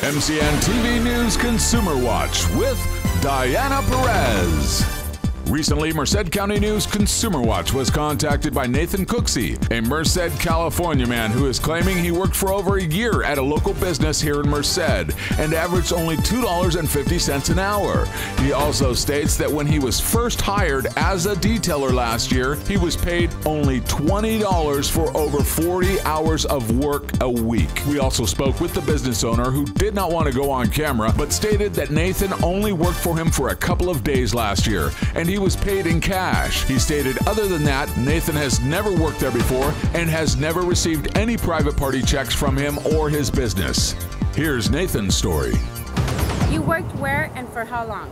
MCNTV News Consumer Watch with Diana Perez. Recently, Merced County News Consumer Watch was contacted by Nathan Cooksey, a Merced, California man who is claiming he worked for over a year at a local business here in Merced and averaged only $2.50 an hour. He also states that when he was first hired as a detailer last year, he was paid only $20 for over 40 hours of work a week. We also spoke with the business owner who did not want to go on camera, but stated that Nathan only worked for him for a couple of days last year, and he was paid in cash. He stated other than that, Nathan has never worked there before and has never received any private party checks from him or his business. Here's Nathan's story. You worked where and for how long?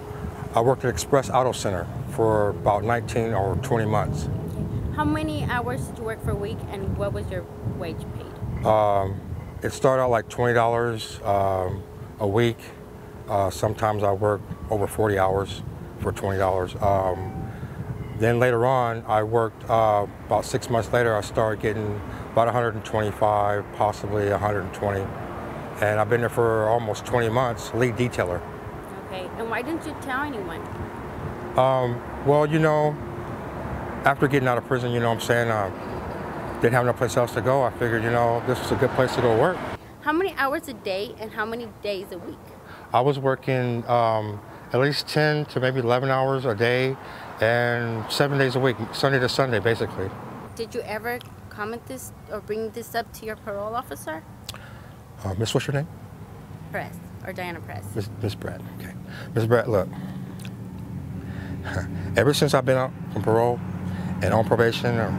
I worked at Express Auto Center for about 19 or 20 months. How many hours did you work for a week and what was your wage paid? It started out like $20 a week. Sometimes I worked over 40 hours for $20. Then later on, I worked about 6 months later, I started getting about 125, possibly 120. And I've been there for almost 20 months, lead detailer. Okay, and why didn't you tell anyone? Well, you know, after getting out of prison, you know what I'm saying, didn't have no place else to go. I figured, you know, this was a good place to go work. How many hours a day and how many days a week? I was working at least 10 to maybe 11 hours a day and 7 days a week, Sunday to Sunday, basically. Did you ever comment this or bring this up to your parole officer? Miss, what's your name? Perez, or Diana Perez. Miss Brett, okay. Miss Brett, look, ever since I've been out from parole and on probation or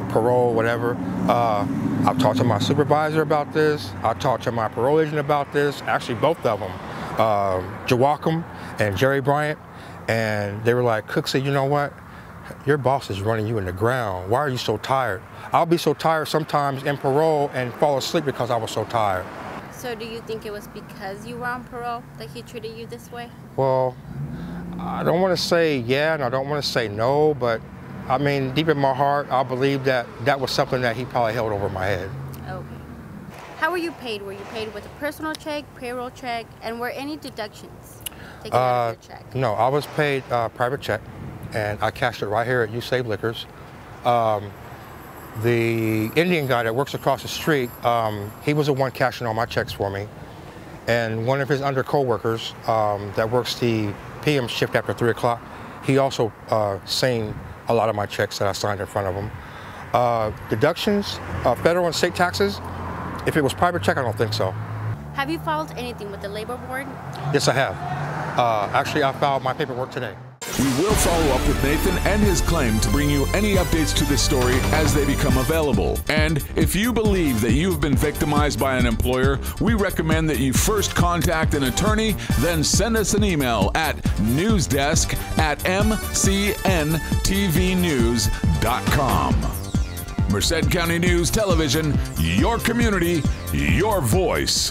parole, whatever, I've talked to my supervisor about this. I talked to my parole agent about this, actually both of them, Jawacum and Jerry Bryant, and they were like, Cooksey, you know what? Your boss is running you in the ground. Why are you so tired? I'll be so tired sometimes in parole and fall asleep because I was so tired. So do you think it was because you were on parole that he treated you this way? Well, I don't want to say yeah and I don't want to say no, but I mean, deep in my heart, I believe that that was something that he probably held over my head. Okay. How were you paid? Were you paid with a personal check, payroll check, and were any deductions taken out of your check? No, I was paid private check, and I cashed it right here at You Save Liquors. The Indian guy that works across the street, he was the one cashing all my checks for me. And one of his under co-workers that works the PM shift after 3 o'clock, he also signed a lot of my checks that I signed in front of him. Deductions, federal and state taxes, if it was private check, I don't think so. Have you filed anything with the labor board? Yes, I have. Actually, I filed my paperwork today. We will follow up with Nathan and his claim to bring you any updates to this story as they become available. And if you believe that you've been victimized by an employer, we recommend that you first contact an attorney, then send us an email at newsdesk@mcntvnews.com. Merced County News Television, your community, your voice.